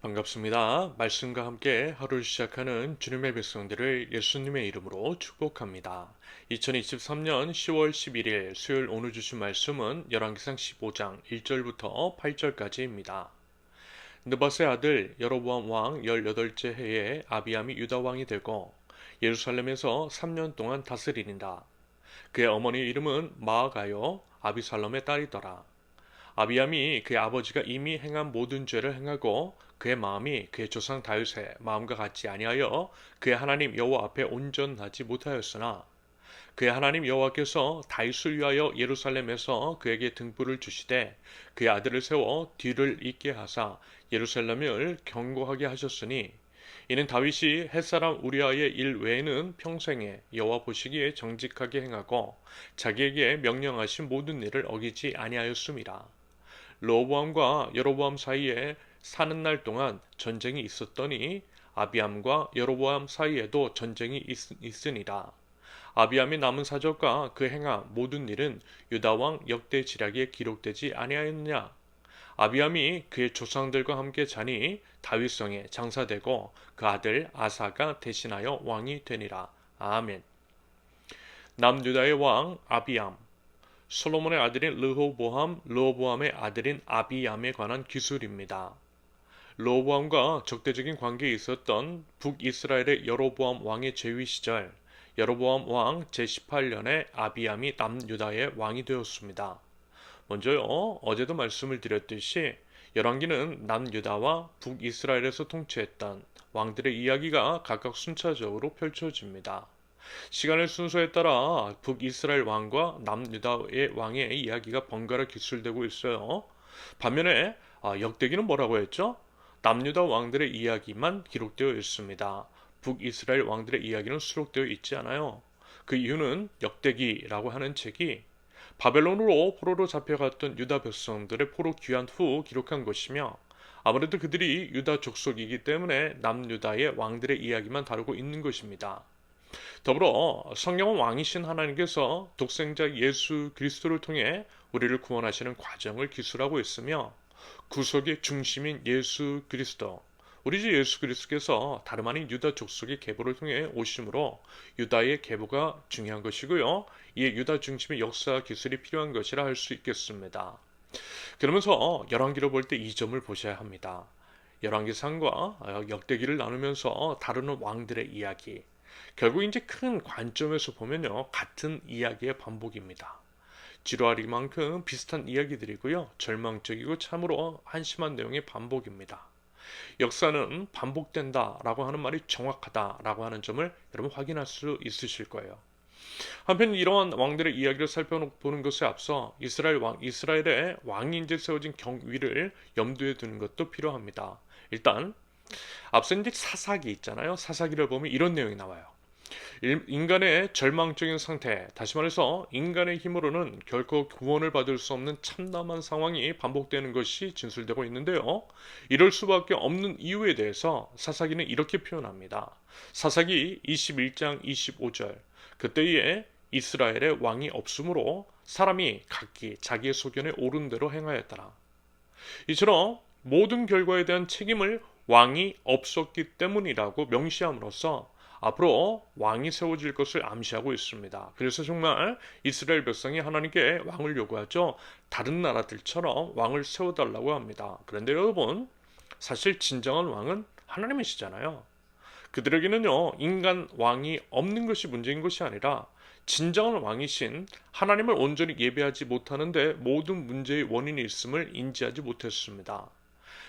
반갑습니다. 말씀과 함께 하루를 시작하는 주님의 백성들을 예수님의 이름으로 축복합니다. 2023년 10월 11일 수요일 오늘 주신 말씀은 열왕기상 15장 1절부터 8절까지입니다. 느밧의 아들 여로보암 왕 18째 해에 아비암이 유다 왕이 되고 예루살렘에서 3년 동안 다스리니라. 그의 어머니 이름은 마아가요 아비살롬의 딸이더라. 아비암이 그의 아버지가 이미 행한 모든 죄를 행하고 그의 마음이 그의 조상 다윗의 마음과 같지 아니하여 그의 하나님 여호와 앞에 온전하지 못하였으나 그의 하나님 여호와께서 다윗을 위하여 예루살렘에서 그에게 등불을 주시되 그의 아들을 세워 뒤를 잇게 하사 예루살렘을 견고하게 하셨으니 이는 다윗이 햇사람 우리아의 일 외에는 평생에 여호와 보시기에 정직하게 행하고 자기에게 명령하신 모든 일을 어기지 아니하였음이라. 르호보암과 여로보암 사이에 사는 날 동안 전쟁이 있었더니 아비암과 여로보암 사이에도 전쟁이 있으니라. 아비암의 남은 사적과 그 행한 모든 일은 유다 왕 역대 지략에 기록되지 아니하였느냐. 아비암이 그의 조상들과 함께 자니 다윗성에 장사되고 그 아들 아사가 대신하여 왕이 되니라. 아멘. 남유다의 왕 아비암. 솔로몬의 아들인 르호보암, 르호보암의 아들인 아비암에 관한 기술입니다. 르호보암과 적대적인 관계에 있었던 북이스라엘의 여로보암 왕의 재위 시절 여로보암 왕 제18년에 아비암이 남유다의 왕이 되었습니다. 먼저요, 어제도 말씀을 드렸듯이 열왕기는 남유다와 북이스라엘에서 통치했던 왕들의 이야기가 각각 순차적으로 펼쳐집니다. 시간의 순서에 따라 북이스라엘 왕과 남유다의 왕의 이야기가 번갈아 기술되고 있어요. 반면에 역대기는 뭐라고 했죠? 남유다 왕들의 이야기만 기록되어 있습니다. 북이스라엘 왕들의 이야기는 수록되어 있지 않아요. 그 이유는 역대기라고 하는 책이 바벨론으로 포로로 잡혀갔던 유다 백성들의 포로 귀환 후 기록한 것이며 아무래도 그들이 유다 족속이기 때문에 남유다의 왕들의 이야기만 다루고 있는 것입니다. 더불어 성령은 왕이신 하나님께서 독생자 예수 그리스도를 통해 우리를 구원하시는 과정을 기술하고 있으며 구속의 중심인 예수 그리스도, 우리 주 예수 그리스도께서 다름 아닌 유다 족속의 계보를 통해 오심으로 유다의 계보가 중요한 것이고요. 이에 유다 중심의 역사 기술이 필요한 것이라 할 수 있겠습니다. 그러면서 열왕기를 볼 때 이 점을 보셔야 합니다. 열왕기상과 역대기를 나누면서 다루는 왕들의 이야기, 결국 이제 큰 관점에서 보면요, 같은 이야기의 반복입니다. 지루하리만큼 비슷한 이야기들이고요, 절망적이고 참으로 한심한 내용의 반복입니다. 역사는 반복된다라고 하는 말이 정확하다라고 하는 점을 여러분 확인할 수 있으실 거예요. 한편 이러한 왕들의 이야기를 살펴보는 것에 앞서 이스라엘의 왕이 이제 세워진 경위를 염두에 두는 것도 필요합니다. 일단 앞서 이제 사사기 있잖아요. 사사기를 보면 이런 내용이 나와요. 인간의 절망적인 상태, 다시 말해서 인간의 힘으로는 결코 구원을 받을 수 없는 참담한 상황이 반복되는 것이 진술되고 있는데요. 이럴 수밖에 없는 이유에 대해서 사사기는 이렇게 표현합니다. 사사기 21장 25절. 그때에 이스라엘의 왕이 없으므로 사람이 각기 자기의 소견에 옳은 대로 행하였더라. 이처럼 모든 결과에 대한 책임을 왕이 없었기 때문이라고 명시함으로써 앞으로 왕이 세워질 것을 암시하고 있습니다. 그래서 정말 이스라엘 백성이 하나님께 왕을 요구하죠. 다른 나라들처럼 왕을 세워달라고 합니다. 그런데 여러분, 사실 진정한 왕은 하나님이시잖아요. 그들에게는요, 인간 왕이 없는 것이 문제인 것이 아니라 진정한 왕이신 하나님을 온전히 예배하지 못하는데 모든 문제의 원인이 있음을 인지하지 못했습니다.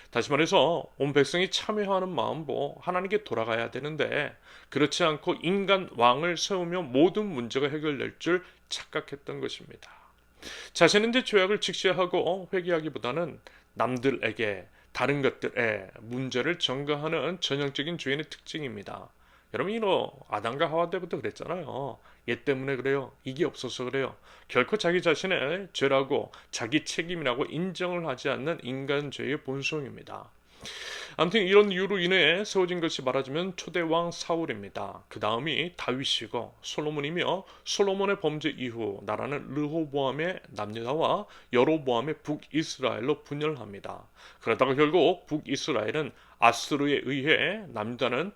다시 말해서 온 백성이 참여하는 마음으로 하나님께 돌아가야 되는데 그렇지 않고 인간 왕을 세우면 모든 문제가 해결될 줄 착각했던 것입니다. 자신은 이제 죄악을 직시하고 회개하기보다는 남들에게 다른 것들에 문제를 전가하는 전형적인 죄인의 특징입니다. 여러분 이거 아담과 하와 때부터 그랬잖아요. 얘 때문에 그래요. 이게 없어서 그래요. 결코 자기 자신의 죄라고 자기 책임이라고 인정을 하지 않는 인간 죄의 본성입니다. 아무튼 이런 이유로 인해 세워진 것이 말하자면 초대왕 사울입니다. 그 다음이 다윗이고 솔로몬이며 솔로몬의 범죄 이후 나라는 르호보암의 남유다와 여로보암의 북이스라엘로 분열합니다. 그러다가 결국 북이스라엘은 아스루에 의해 남유다는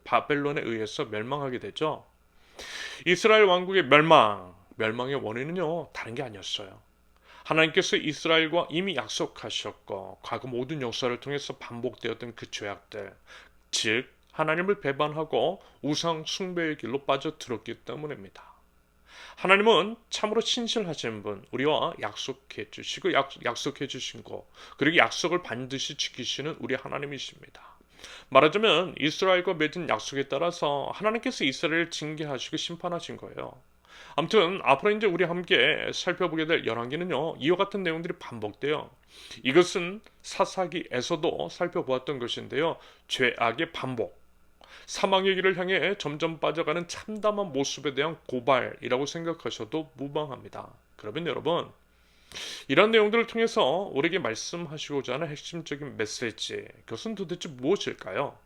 바벨론에 의해서 멸망하게 되죠. 이스라엘 왕국의 멸망의 원인은요 다른 게 아니었어요. 하나님께서 이스라엘과 이미 약속하셨고 과거 모든 역사를 통해서 반복되었던 그 죄악들, 즉 하나님을 배반하고 우상 숭배의 길로 빠져들었기 때문입니다. 하나님은 참으로 신실하신 분, 우리와 약속해 주시고 약속해 주신 거, 그리고 약속을 반드시 지키시는 우리 하나님이십니다. 말하자면 이스라엘과 맺은 약속에 따라서 하나님께서 이스라엘을 징계하시고 심판하신 거예요. 아무튼 앞으로 이제 우리 함께 살펴보게 될 열왕기는요 이와 같은 내용들이 반복돼요. 이것은 사사기에서도 살펴보았던 것인데요. 죄악의 반복, 사망의 길을 향해 점점 빠져가는 참담한 모습에 대한 고발이라고 생각하셔도 무방합니다. 그러면 여러분, 이런 내용들을 통해서 우리에게 말씀하시고자 하는 핵심적인 메시지, 그것은 도대체 무엇일까요?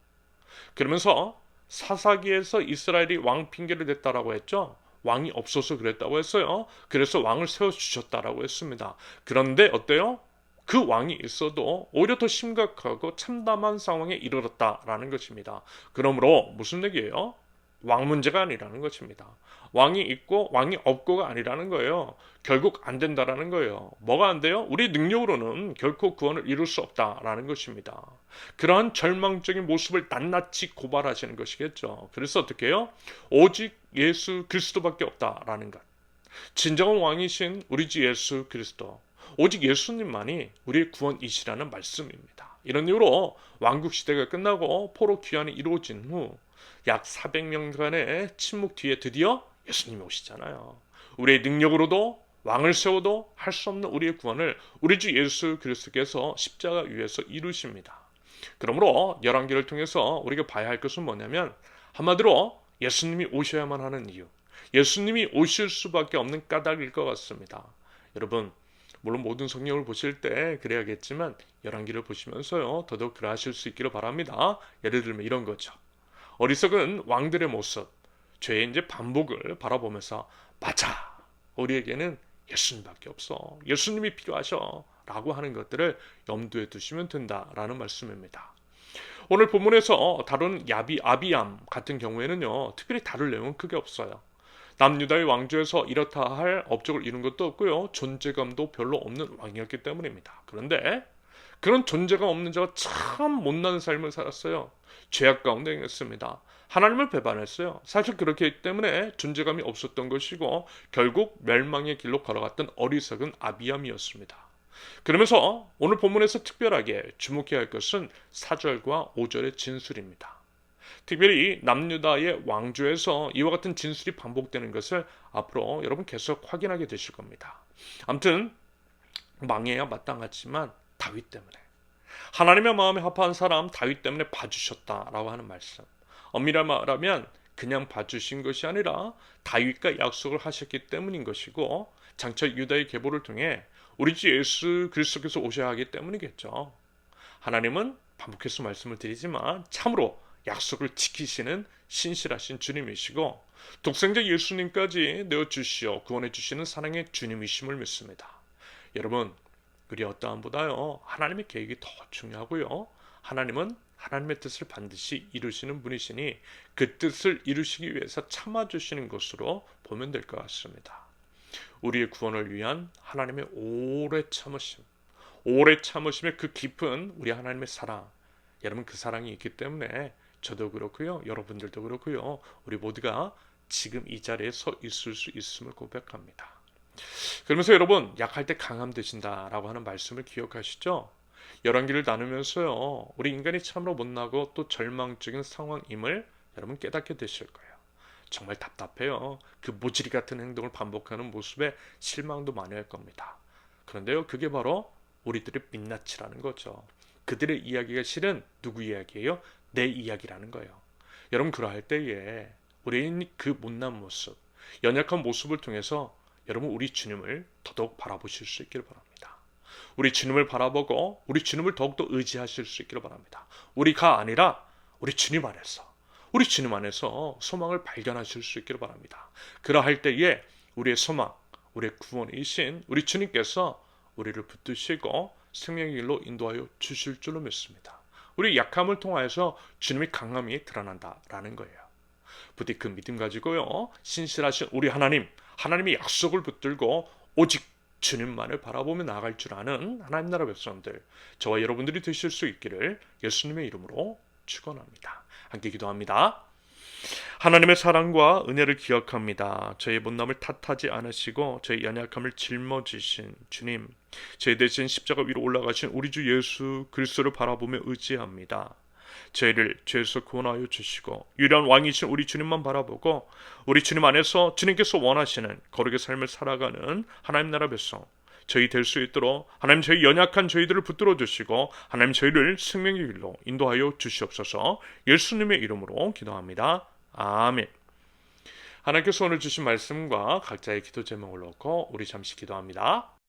그러면서 사사기에서 이스라엘이 왕 핑계를 댔다라고 했죠. 왕이 없어서 그랬다고 했어요. 그래서 왕을 세워주셨다라고 했습니다. 그런데 어때요? 그 왕이 있어도 오히려 더 심각하고 참담한 상황에 이르렀다라는 것입니다. 그러므로 무슨 얘기예요? 왕 문제가 아니라는 것입니다. 왕이 있고 왕이 없고가 아니라는 거예요. 결국 안 된다라는 거예요. 뭐가 안 돼요? 우리 능력으로는 결코 구원을 이룰 수 없다라는 것입니다. 그러한 절망적인 모습을 낱낱이 고발하시는 것이겠죠. 그래서 어떻게 해요? 오직 예수 그리스도밖에 없다라는 것. 진정한 왕이신 우리 주 예수 그리스도. 오직 예수님만이 우리의 구원이시라는 말씀입니다. 이런 이유로 왕국 시대가 끝나고 포로 귀환이 이루어진 후 약 400년간의 침묵 뒤에 드디어 예수님이 오시잖아요. 우리의 능력으로도 왕을 세워도 할 수 없는 우리의 구원을 우리 주 예수 그리스도께서 십자가 위에서 이루십니다. 그러므로 열왕기를 통해서 우리가 봐야 할 것은 뭐냐면 한마디로 예수님이 오셔야만 하는 이유, 예수님이 오실 수밖에 없는 까닭일 것 같습니다. 여러분, 물론 모든 성경을 보실 때 그래야겠지만 열왕기를 보시면서요 더더욱 그러하실 수 있기를 바랍니다. 예를 들면 이런 거죠. 어리석은 왕들의 모습, 죄의 이제 반복을 바라보면서 맞아, 우리에게는 예수님밖에 없어, 예수님이 필요하셔 라고 하는 것들을 염두에 두시면 된다라는 말씀입니다. 오늘 본문에서 다룬 아비암 같은 경우에는요 특별히 다룰 내용은 크게 없어요. 남유다의 왕조에서 이렇다 할 업적을 이룬 것도 없고요 존재감도 별로 없는 왕이었기 때문입니다. 그런데 그런 존재가 없는 자가 참 못난 삶을 살았어요. 죄악 가운데 있습니다. 하나님을 배반했어요. 사실 그렇기 때문에 존재감이 없었던 것이고 결국 멸망의 길로 걸어갔던 어리석은 아비암이었습니다. 그러면서 오늘 본문에서 특별하게 주목해야 할 것은 4절과 5절의 진술입니다. 특별히 남유다의 왕조에서 이와 같은 진술이 반복되는 것을 앞으로 여러분 계속 확인하게 되실 겁니다. 아무튼 망해야 마땅하지만 다윗 때문에, 하나님의 마음에 합한 사람 다윗 때문에 봐주셨다라고 하는 말씀. 엄밀히 말하면 그냥 봐주신 것이 아니라 다윗과 약속을 하셨기 때문인 것이고 장차 유다의 계보를 통해 우리 주 예수 그리스도께서 오셔야 하기 때문이겠죠. 하나님은 반복해서 말씀을 드리지만 참으로 약속을 지키시는 신실하신 주님이시고 독생자 예수님까지 내어주시어 구원해 주시는 사랑의 주님이심을 믿습니다. 여러분, 우리 어떠함보다요 하나님의 계획이 더 중요하고요. 하나님은 하나님의 뜻을 반드시 이루시는 분이시니 그 뜻을 이루시기 위해서 참아주시는 것으로 보면 될 것 같습니다. 우리의 구원을 위한 하나님의 오래 참으심의 그 깊은 우리 하나님의 사랑, 여러분 그 사랑이 있기 때문에 저도 그렇고요 여러분들도 그렇고요 우리 모두가 지금 이 자리에 서 있을 수 있음을 고백합니다. 그러면서 여러분, 약할 때 강함 되신다라고 하는 말씀을 기억하시죠? 열왕기를 나누면서요 우리 인간이 참으로 못나고 또 절망적인 상황임을 여러분 깨닫게 되실 거예요. 정말 답답해요. 그 모질이 같은 행동을 반복하는 모습에 실망도 많이 할 겁니다. 그런데요 그게 바로 우리들의 민낯이라는 거죠. 그들의 이야기가 실은 누구 이야기예요? 내 이야기라는 거예요. 여러분, 그러할 때에 우리는 그 못난 모습, 연약한 모습을 통해서 여러분 우리 주님을 더더욱 바라보실 수 있기를 바랍니다. 우리 주님을 바라보고 우리 주님을 더욱더 의지하실 수 있기를 바랍니다. 우리가 아니라 우리 주님 안에서, 우리 주님 안에서 소망을 발견하실 수 있기를 바랍니다. 그러할 때에 우리의 소망, 우리의 구원이신 우리 주님께서 우리를 붙드시고 생명의 길로 인도하여 주실 줄로 믿습니다. 우리 약함을 통하여서 주님의 강함이 드러난다라는 거예요. 부디 그 믿음 가지고요, 신실하신 우리 하나님, 하나님의 약속을 붙들고 오직 주님만을 바라보며 나아갈 줄 아는 하나님 나라 백성들, 저와 여러분들이 되실 수 있기를 예수님의 이름으로 축원합니다. 함께 기도합니다. 하나님의 사랑과 은혜를 기억합니다. 저희 못남을 탓하지 않으시고 저희 연약함을 짊어지신 주님, 저희 대신 십자가 위로 올라가신 우리 주 예수 그리스도를 바라보며 의지합니다. 저희를 죄에서 구원하여 주시고 유일한 왕이신 우리 주님만 바라보고 우리 주님 안에서 주님께서 원하시는 거룩의 삶을 살아가는 하나님 나라 백성 저희 될 수 있도록 하나님 저희 연약한 저희들을 붙들어 주시고 하나님 저희를 생명의 길로 인도하여 주시옵소서. 예수님의 이름으로 기도합니다. 아멘. 하나님께서 오늘 주신 말씀과 각자의 기도 제목을 놓고 우리 잠시 기도합니다.